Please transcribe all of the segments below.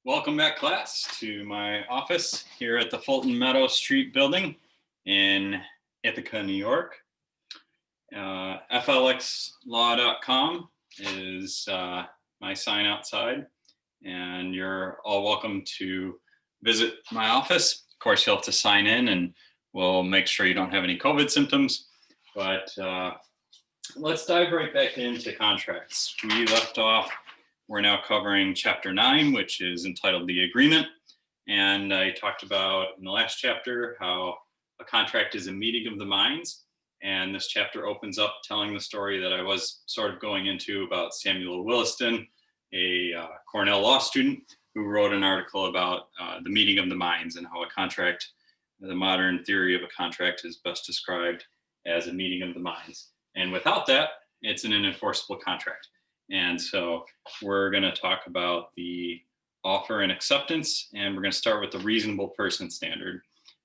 Welcome back, class, to my office here at the Fulton Meadow Street building in Ithaca, New York. FLXlaw.com is my sign outside, and you're all welcome to visit my office. Of course, you'll have to sign in, and we'll make sure you don't have any COVID symptoms. But let's dive right back into contracts. We left off. We're now covering Chapter 9, which is entitled The Agreement. And I talked about in the last chapter how a contract is a meeting of the minds. And this chapter opens up telling the story that I was sort of going into about Samuel Williston, a Cornell law student who wrote an article about the meeting of the minds and how a contract, the modern theory of a contract, is best described as a meeting of the minds. And without that, it's an unenforceable contract. And so we're going to talk about the offer and acceptance, and we're going to start with the reasonable person standard.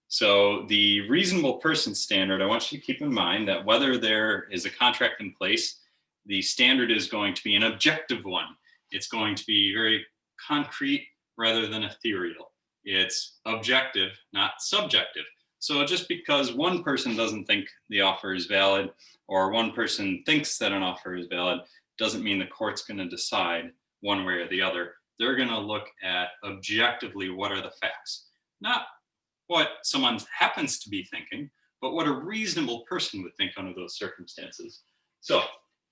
So the reasonable person standard, I want you to keep in mind that whether there is a contract in place, the standard is going to be an objective one. It's going to be very concrete rather than ethereal. It's objective, not subjective. So just because one person doesn't think the offer is valid, or one person thinks that an offer is valid, doesn't mean the court's going to decide one way or the other. They're going to look at objectively what are the facts, not what someone happens to be thinking, but what a reasonable person would think under those circumstances. So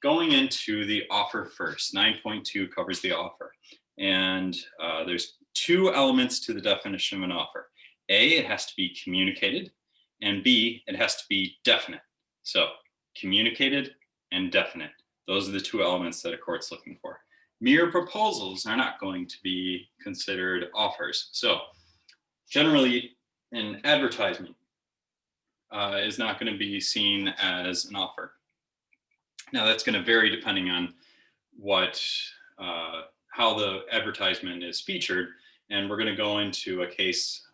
going into the offer first, 9.2 covers the offer. And there's two elements to the definition of an offer. A, it has to be communicated, and B, it has to be definite. So communicated and definite. Those are the two elements that a court's looking for. Mere proposals are not going to be considered offers. So generally, an advertisement is not going to be seen as an offer. Now, that's going to vary depending on how the advertisement is featured. And we're going to go into a case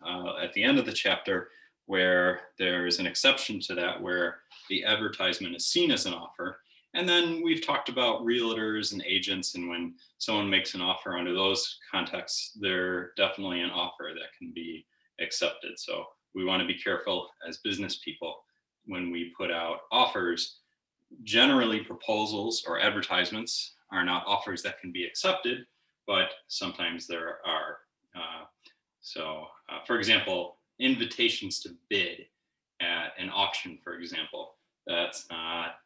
at the end of the chapter where there's an exception to that, where the advertisement is seen as an offer. And then we've talked about realtors and agents, and when someone makes an offer under those contexts, they're definitely an offer that can be accepted. So we want to be careful as business people when we put out offers. Generally, proposals or advertisements are not offers that can be accepted, but sometimes there are. For example, invitations to bid at an auction, for example, that's not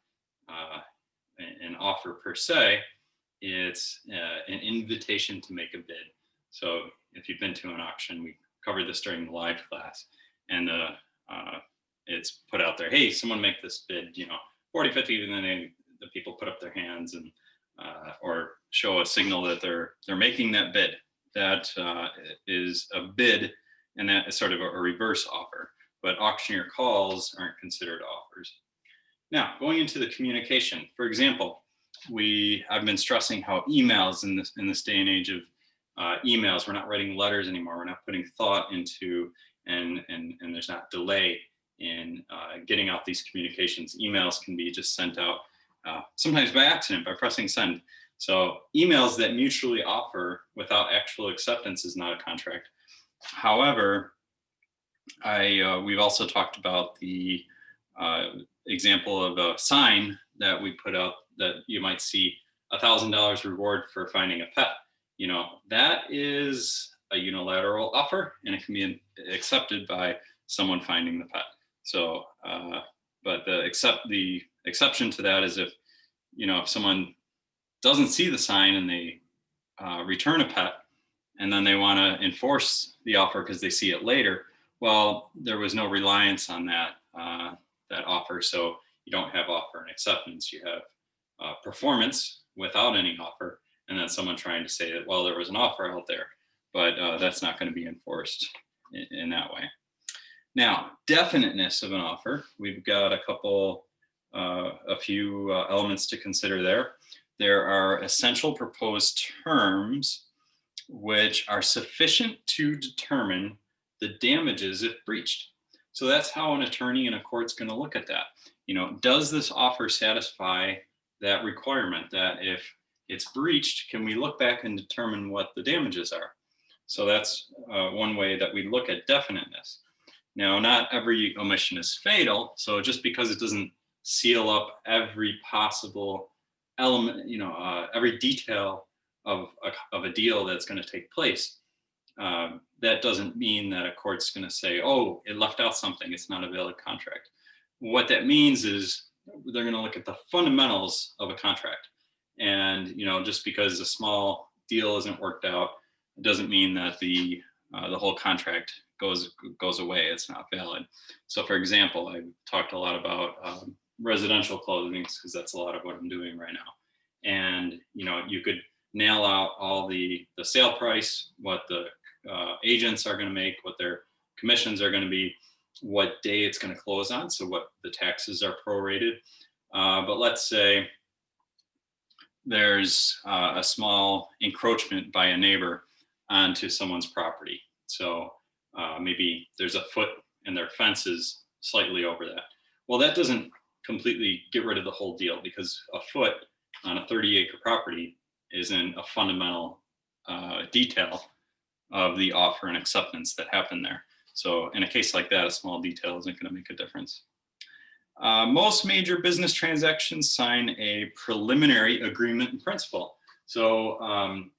an offer per se. It's an invitation to make a bid. So if you've been to an auction, we covered this during the live class, and it's put out there, hey, someone make this bid, 40, 50, and then the people put up their hands and or show a signal that they're making that bid. That is a bid, and that is sort of a reverse offer. But auctioneer calls aren't considered offers. Now, going into the communication, for example, I've been stressing how emails in this day and age of emails, we're not writing letters anymore. We're not putting thought into, and there's not delay in getting out these communications. Emails can be just sent out sometimes by accident, by pressing send. So emails that mutually offer without actual acceptance is not a contract. However, we've also talked about the example of a sign that we put out that you might see $1,000 reward for finding a pet. That is a unilateral offer, and it can be accepted by someone finding the pet. So, but the exception to that is if someone doesn't see the sign and they return a pet, and then they want to enforce the offer because they see it later. Well, there was no reliance on that offer, so you don't have offer and acceptance. You have performance without any offer, and then someone trying to say that, well, there was an offer out there, but that's not going to be enforced in that way. Now, definiteness of an offer, we've got a few elements to consider there. There are essential proposed terms which are sufficient to determine the damages if breached. So that's how an attorney in a court's going to look at that. Does this offer satisfy that requirement that if it's breached, can we look back and determine what the damages are? So that's one way that we look at definiteness. Now, not every omission is fatal. So just because it doesn't seal up every possible element, every detail of a deal that's going to take place, that doesn't mean that a court's going to say, oh, it left out something, it's not a valid contract. What that means is they're going to look at the fundamentals of a contract. And just because a small deal isn't worked out, it doesn't mean that the whole contract goes away. It's not valid. So, for example, I talked a lot about residential closings because that's a lot of what I'm doing right now. And you could nail out all the sale price, what the agents are going to make, what their commissions are going to be, what day it's going to close on, so what the taxes are prorated. But let's say there's a small encroachment by a neighbor onto someone's property. So maybe there's a foot and their fence is slightly over that. Well, that doesn't completely get rid of the whole deal, because a foot on a 30-acre property isn't a fundamental detail of the offer and acceptance that happened there. So in a case like that, a small detail isn't going to make a difference. Most major business transactions sign a preliminary agreement in principle. So,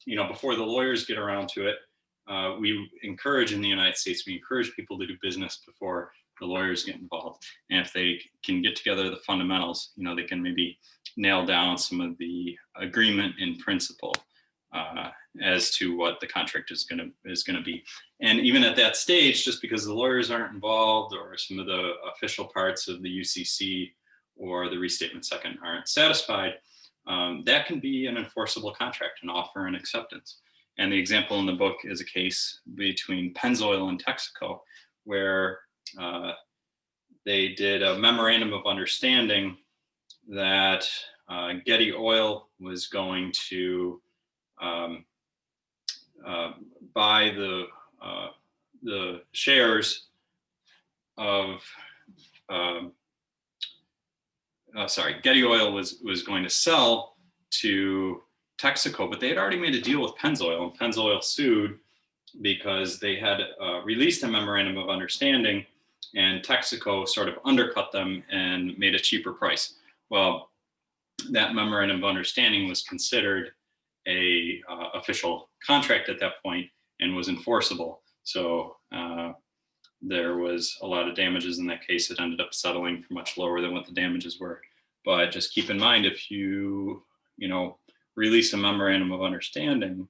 before the lawyers get around to it, we encourage in the United States, we encourage people to do business before the lawyers get involved. And if they can get together the fundamentals, they can maybe nail down some of the agreement in principle as to what the contract is going to be. And even at that stage, just because the lawyers aren't involved, or some of the official parts of the UCC or the restatement second aren't satisfied, that can be an enforceable contract, an offer and acceptance. And the example in the book is a case between Pennzoil and Texaco, where they did a memorandum of understanding that Getty Oil was going to buy the shares of Getty Oil was going to sell to Texaco, but they had already made a deal with Pennzoil, and Pennzoil sued because they had released a memorandum of understanding, and Texaco sort of undercut them and made a cheaper price. Well, that memorandum of understanding was considered a official contract at that point and was enforceable. So there was a lot of damages in that case. It ended up settling for much lower than what the damages were. But just keep in mind, if you release a memorandum of understanding,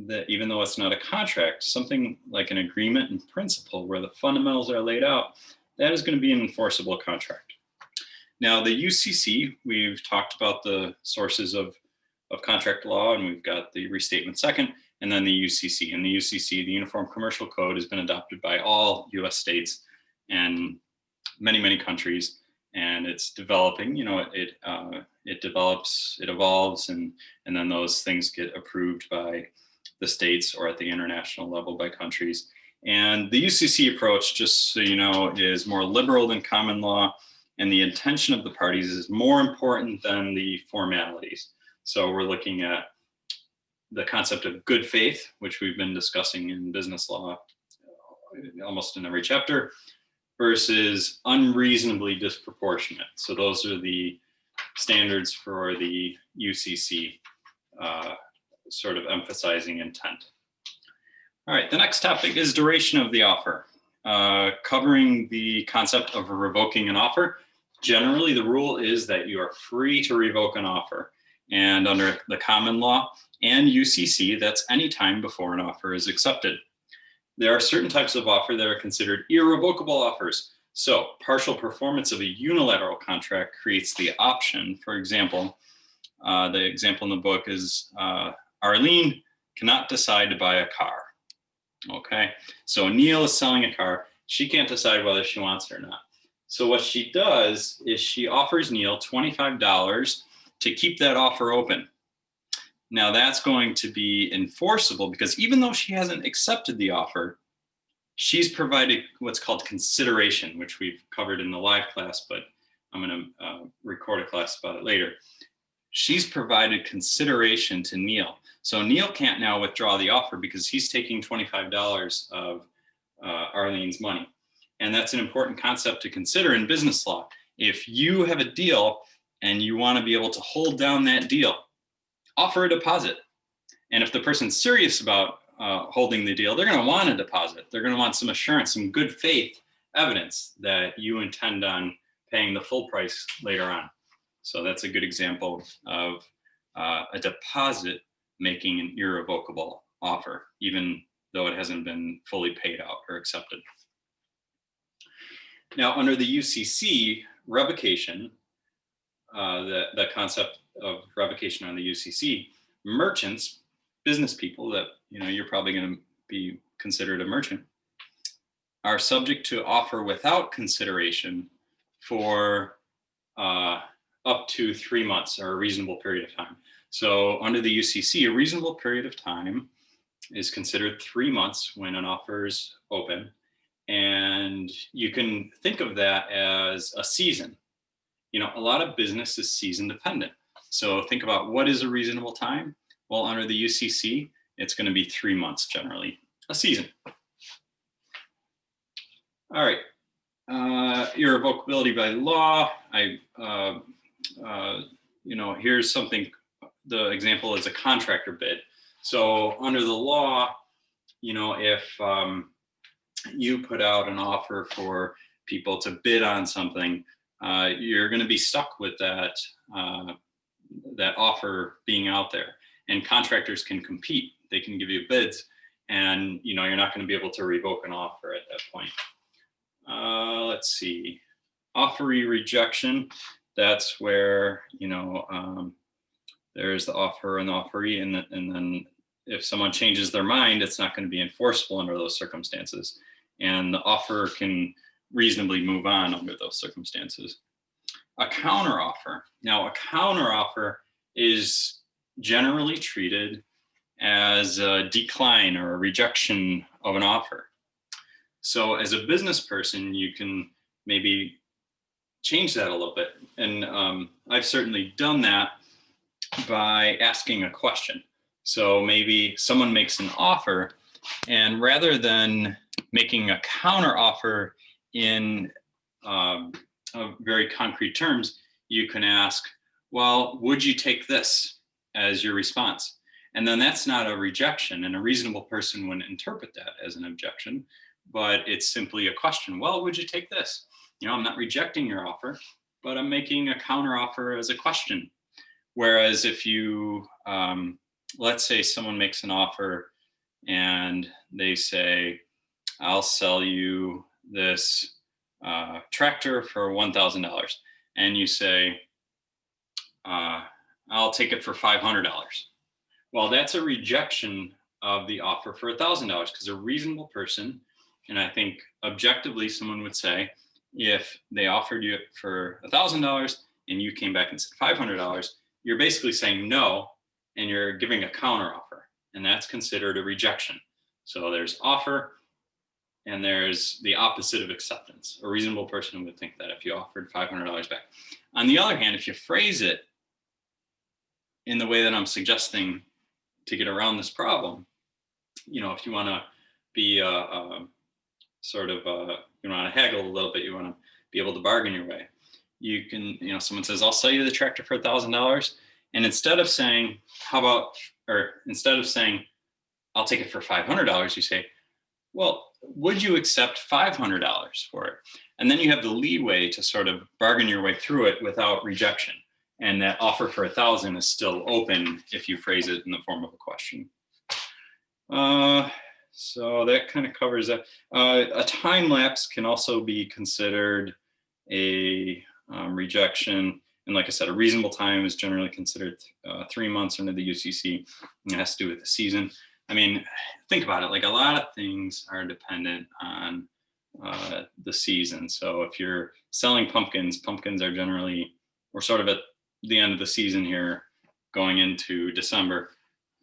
that even though it's not a contract, something like an agreement in principle where the fundamentals are laid out, that is going to be an enforceable contract. Now, the UCC, we've talked about the sources of contract law, and we've got the restatement second, and then the UCC. And the UCC, the Uniform Commercial Code, has been adopted by all US states and many, many countries. And it's developing, it develops, it evolves, and then those things get approved by the states or at the international level by countries. And the UCC approach, just so you know, is more liberal than common law, and the intention of the parties is more important than the formalities. So we're looking at the concept of good faith, which we've been discussing in business law almost in every chapter, versus unreasonably disproportionate. So those are the standards for the UCC, sort of emphasizing intent. All right, the next topic is duration of the offer, covering the concept of revoking an offer. Generally, the rule is that you are free to revoke an offer. And under the common law and UCC, that's any time before an offer is accepted. There are certain types of offer that are considered irrevocable offers. So partial performance of a unilateral contract creates the option. For example, the example in the book is Arlene cannot decide to buy a car. Okay, so Neil is selling a car. She can't decide whether she wants it or not. So what she does is she offers Neil $25 to keep that offer open. Now that's going to be enforceable because even though she hasn't accepted the offer, she's provided what's called consideration, which we've covered in the live class, but I'm going to record a class about it later. she's provided consideration to Neil. So Neil can't now withdraw the offer because he's taking $25 of Arlene's money. And that's an important concept to consider in business law. If you have a deal and you want to be able to hold down that deal, offer a deposit. And if the person's serious about holding the deal, they're going to want a deposit. They're going to want some assurance, some good faith evidence that you intend on paying the full price later on. So that's a good example of a deposit making an irrevocable offer, even though it hasn't been fully paid out or accepted. Now, under the UCC, revocation, the concept of revocation on the UCC, merchants, business people that you're probably going to be considered a merchant, are subject to offer without consideration for up to 3 months or a reasonable period of time. So under the UCC, a reasonable period of time is considered 3 months when an offer is open. And you can think of that as a season. A lot of business is season dependent. So think about what is a reasonable time? Well, under the UCC, it's going to be 3 months generally, a season. All right. Irrevocability by law. Here's something. The example is a contractor bid. So under the law, if you put out an offer for people to bid on something, you're going to be stuck with that offer being out there. And contractors can compete. They can give you bids, and you're not going to be able to revoke an offer at that point. Let's see, offeree rejection. That's where there's the offer and the offeree, and then if someone changes their mind, it's not going to be enforceable under those circumstances, and the offer can reasonably move on under those circumstances. A counteroffer. Now, a counteroffer is generally treated as a decline or a rejection of an offer. So as a business person, you can maybe change that a little bit. And I've certainly done that by asking a question. So maybe someone makes an offer, and rather making a counter offer in very concrete terms, you can ask, well, would you take this as your response? And then that's not a rejection, and a reasonable person wouldn't interpret that as an objection, but it's simply a question. Well, would you take this? I'm not rejecting your offer, but I'm making a counter offer as a question. Whereas if you, let's say someone makes an offer and they say, I'll sell you this tractor for $1,000. And you say, I'll take it for $500. Well, that's a rejection of the offer for $1,000, because a reasonable person, and I think objectively someone would say, if they offered you it for $1,000 and you came back and said $500, you're basically saying no, and you're giving a counter offer, and that's considered a rejection. So there's offer, and there's the opposite of acceptance. A reasonable person would think that if you offered $500 back. On the other hand, if you phrase it in the way that I'm suggesting to get around this problem, if you want to be you want to haggle a little bit, you want to be able to bargain your way. You can, someone says, I'll sell you the tractor for $1,000. And instead of saying, I'll take it for $500, you say, well, would you accept $500 for it? And then you have the leeway to sort of bargain your way through it without rejection. And that offer for $1,000 is still open if you phrase it in the form of a question. So that kind of covers that. A time lapse can also be considered a rejection. And like I said, a reasonable time is generally considered 3 months under the UCC. And it has to do with the season. I mean, think about it. Like, a lot of things are dependent on the season. So if you're selling pumpkins are generally, we're sort of at the end of the season here, going into December,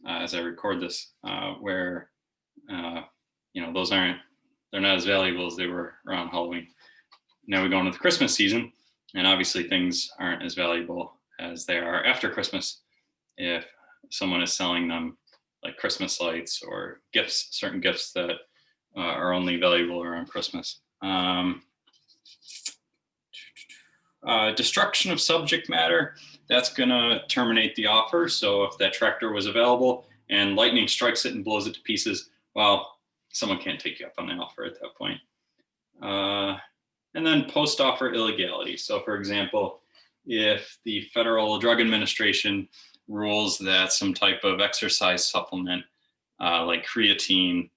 as I record this, where they're not as valuable as they were around Halloween. Now we go into the Christmas season, and obviously things aren't as valuable as they are after Christmas if someone is selling them like Christmas lights or gifts, certain gifts that are only valuable around Christmas. Destruction of subject matter, that's going to terminate the offer. So if that tractor was available and lightning strikes it and blows it to pieces, well, someone can't take you up on the offer at that point. And then post-offer illegality. So for example, if the Federal Drug Administration rules that some type of exercise supplement like creatine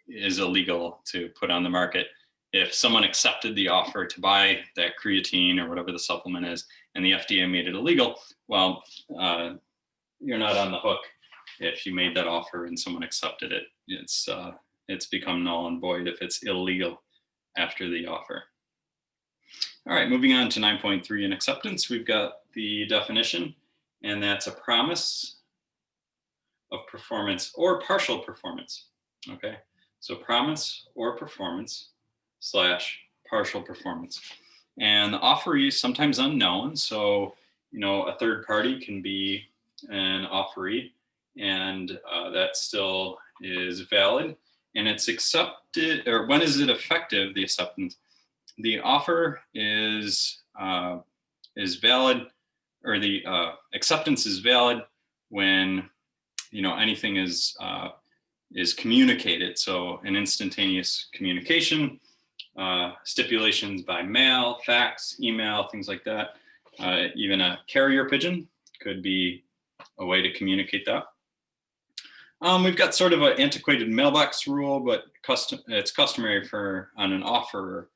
is illegal to put on the market, if someone accepted the offer to buy that creatine or whatever the supplement is, and the FDA made it illegal, well, you're not on the hook if you made that offer and someone accepted it. It's become null and void if it's illegal after the offer. All right, moving on to 9.3 in acceptance, we've got the definition, and that's a promise of performance or partial performance. Okay, so promise or performance / partial performance. And the offeree is sometimes unknown. So, a third party can be an offeree, and that still is valid. And it's accepted, or when is it effective, the acceptance? The offer is valid, or the acceptance is valid when, anything is communicated. So an instantaneous communication, stipulations by mail, fax, email, things like that. Even a carrier pigeon could be a way to communicate that. We've got sort of an antiquated mailbox rule, but it's customary on an offer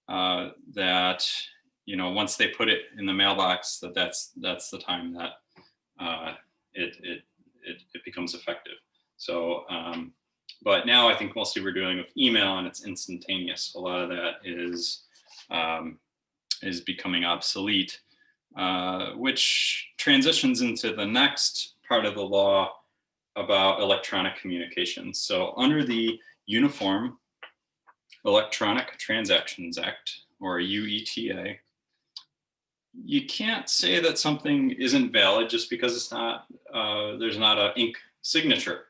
that, once they put it in the mailbox, that's the time that it becomes effective. So, but now I think mostly we're dealing with email, and it's instantaneous. A lot of that is becoming obsolete, which transitions into the next part of the law about electronic communications. So under the Uniform Electronic Transactions Act, or UETA, you can't say that something isn't valid just because it's not, there's not an ink signature.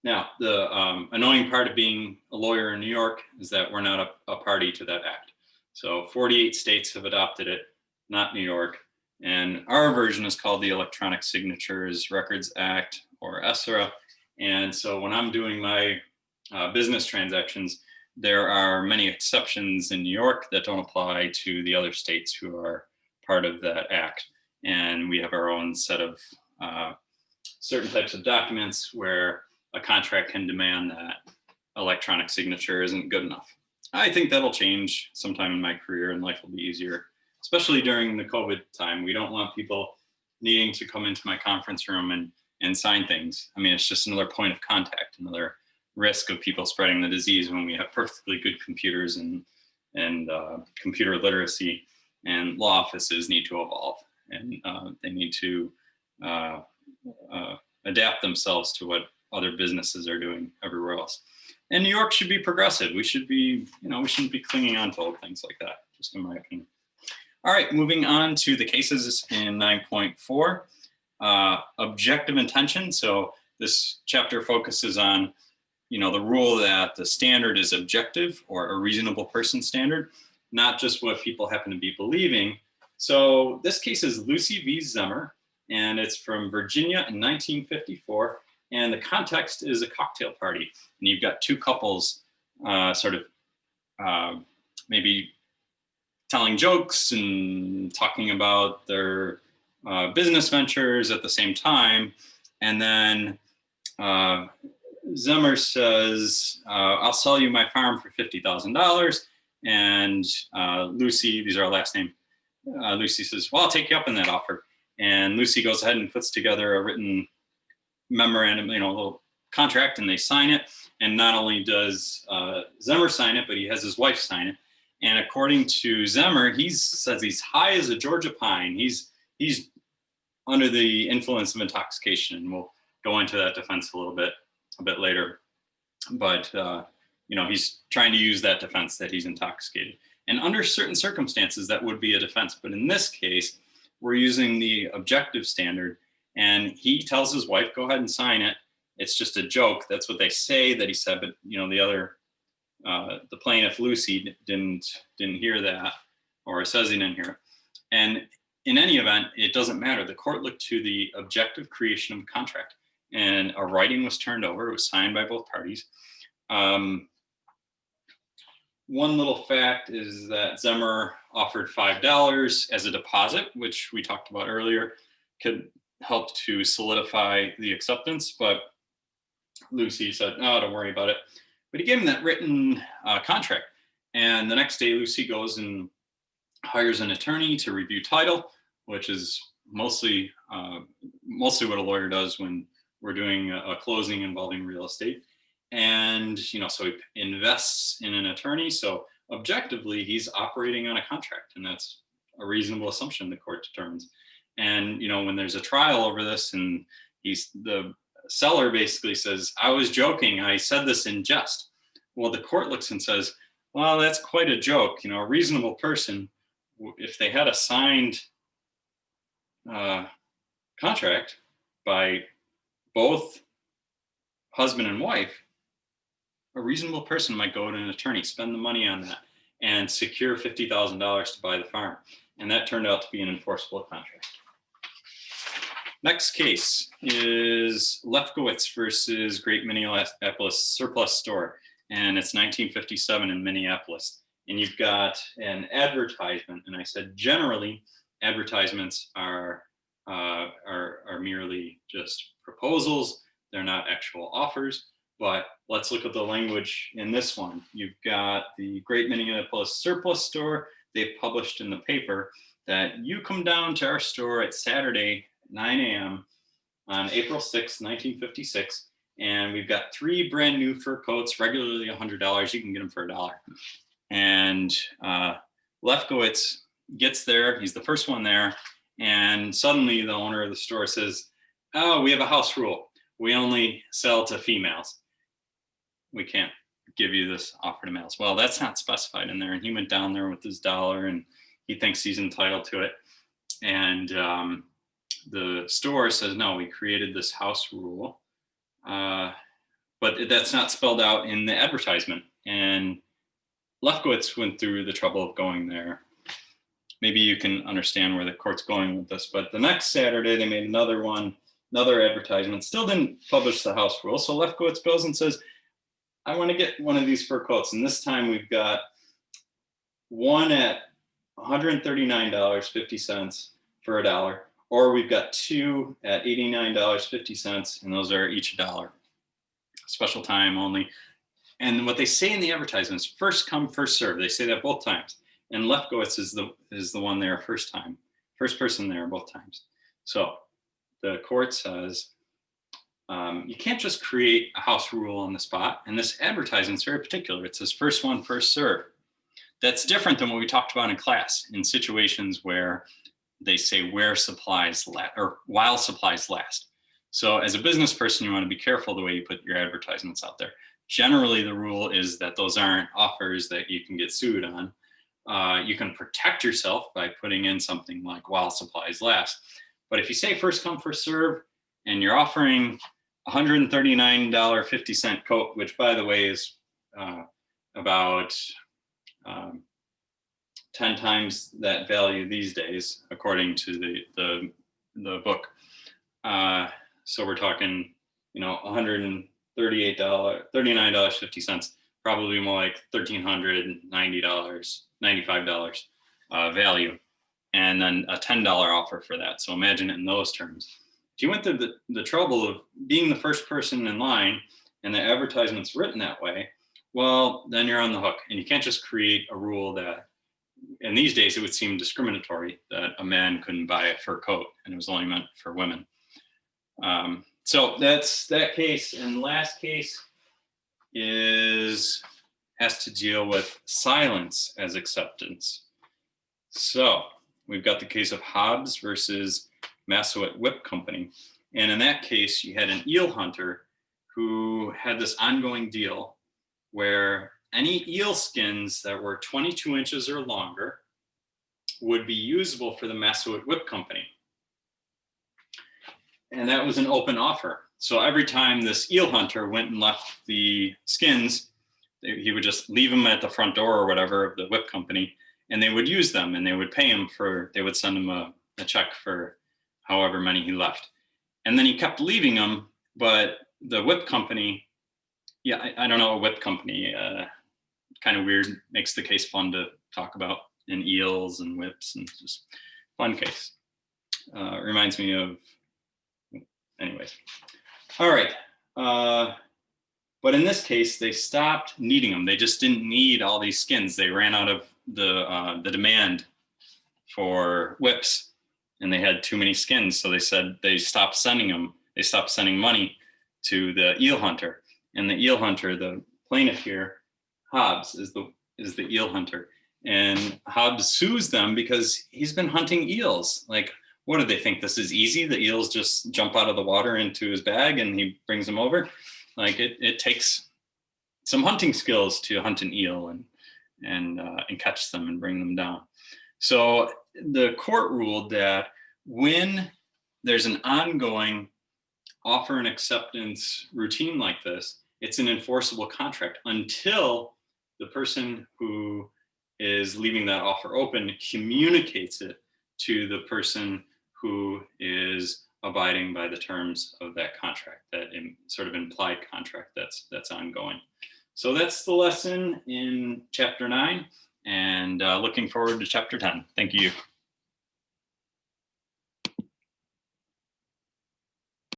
Now, the annoying part of being a lawyer in New York is that we're not a party to that act. So 48 states have adopted it, not New York. And our version is called the Electronic Signatures Records Act, or ESRA. And so when I'm doing my business transactions, there are many exceptions in New York that don't apply to the other states who are part of that act. And we have our own set of certain types of documents where a contract can demand that electronic signature isn't good enough. I think that'll change sometime in my career, and life will be easier, especially during the COVID time. We don't want people needing to come into my conference room and sign things. I mean, it's just another point of contact, another risk of people spreading the disease when we have perfectly good computers and computer literacy. And law offices need to evolve, and they need to adapt themselves to what other businesses are doing everywhere else. And New York should be progressive. We should be, we shouldn't be clinging on to old things like that, just in my opinion. All right, moving on to the cases in 9.4, objective intention. So this chapter focuses on, the rule that the standard is objective, or a reasonable person standard, not just what people happen to be believing. So this case is Lucy v. Zemmer, and it's from Virginia in 1954. And the context is a cocktail party. And you've got two couples maybe telling jokes and talking about their business ventures at the same time. And then Zemmer says, I'll sell you my farm for $50,000. And Lucy, these are our last name, Lucy says, well, I'll take you up on that offer. And Lucy goes ahead and puts together a written memorandum, a little contract, and they sign it. And not only does Zemmer sign it, but he has his wife sign it. And according to Zemmer, he says he's high as a Georgia pine. He's under the influence of intoxication. And we'll go into that defense a bit later. But he's trying to use that defense that he's intoxicated. And under certain circumstances, that would be a defense. But in this case, we're using the objective standard, and he tells his wife, go ahead and sign it. It's just a joke. That's what they say that he said, but the plaintiff, Lucy, didn't hear that, or says he didn't hear it. And in any event, it doesn't matter. The court looked to the objective creation of a contract, and a writing was turned over. It was signed by both parties. One little fact is that Zemmer offered $5 as a deposit, which we talked about earlier, could help to solidify the acceptance, but Lucy said, no, don't worry about it. But he gave him that written contract. And the next day, Lucy goes and hires an attorney to review title, which is mostly what a lawyer does when we're doing a closing involving real estate. And, so he invests in an attorney. So objectively, he's operating on a contract, and that's a reasonable assumption the court determines. And, when there's a trial over this, and the seller basically says, I was joking, I said this in jest. Well, the court looks and says, well, that's quite a joke. A reasonable person, if they had a signed contract by both husband and wife, a reasonable person might go to an attorney, spend the money on that, and secure $50,000 to buy the farm. And that turned out to be an enforceable contract. Next case is Lefkowitz versus Great Minneapolis Surplus Store. And it's 1957 in Minneapolis. And you've got an advertisement. And I said, generally, advertisements are merely just proposals. They're not actual offers. But let's look at the language in this one. You've got the Great Minneapolis Surplus Store. They've published in the paper that you come down to our store at Saturday, 9 a.m. on April 6, 1956. And we've got 3 brand new fur coats, regularly $100. You can get them for $1. And Lefkowitz gets there. He's the first one there. And suddenly the owner of the store says, oh, we have a house rule. We only sell to females. We can't give you this offer to males. Well, that's not specified in there. And he went down there with his dollar, and he thinks he's entitled to it. And the store says, no, we created this house rule. But that's not spelled out in the advertisement. And Lefkowitz went through the trouble of going there. Maybe you can understand where the court's going with this. But the next Saturday, they made another advertisement, still didn't publish the house rule. So Lefkowitz goes and says, I want to get one of these fur coats. And this time we've got one at $139.50 for $1, or we've got 2 at $89.50, and those are each $1. Special time only. And what they say in the advertisement is first come, first serve. They say that both times. And Lefkowitz is the one there first person there both times. So the court says, you can't just create a house rule on the spot. And this advertisement's very particular. It says first one, first serve. That's different than what we talked about in class in situations where they say where supplies last or while supplies last. So as a business person, you want to be careful the way you put your advertisements out there. Generally, the rule is that those aren't offers that you can get sued on. You can protect yourself by putting in something like while supplies last. But if you say first come, first serve, and you're offering $139.50 coat, which by the way is about 10 times that value these days, according to the book. So we're talking, $39.50, probably more like $1,395 value, and then a $10 offer for that. So imagine it in those terms. If you went through the trouble of being the first person in line and the advertisement's written that way, well, then you're on the hook. And you can't just create a rule that, and these days it would seem discriminatory that a man couldn't buy a fur coat and it was only meant for women. So that's that case. And last case has to deal with silence as acceptance. So we've got the case of Hobbs versus Massowet Whip Company. And in that case, you had an eel hunter who had this ongoing deal where any eel skins that were 22 inches or longer would be usable for the Massasoit Whip Company. And that was an open offer. So every time this eel hunter went and left the skins, he would just leave them at the front door or whatever of the whip company, and they would use them, and they would pay him they would send him a check for however many he left. And then he kept leaving them, but the whip company, yeah, I don't know, a whip company, kind of weird, makes the case fun to talk about, and eels and whips, and just fun case. Reminds me of, anyways. All right. But in this case, they stopped needing them. They just didn't need all these skins. They ran out of the demand for whips, and they had too many skins. So they said they stopped sending them. They stopped sending money to the eel hunter. And the eel hunter, the plaintiff here, Hobbs, is the eel hunter. And Hobbs sues them because he's been hunting eels. Like, what do they think? This is easy? The eels just jump out of the water into his bag and he brings them over? Like, it takes some hunting skills to hunt an eel and catch them and bring them down. So the court ruled that when there's an ongoing offer and acceptance routine like this, it's an enforceable contract until the person who is leaving that offer open communicates it to the person who is abiding by the terms of that contract, that sort of implied contract that's ongoing. So that's the lesson in chapter 9, and looking forward to chapter 10. Thank you.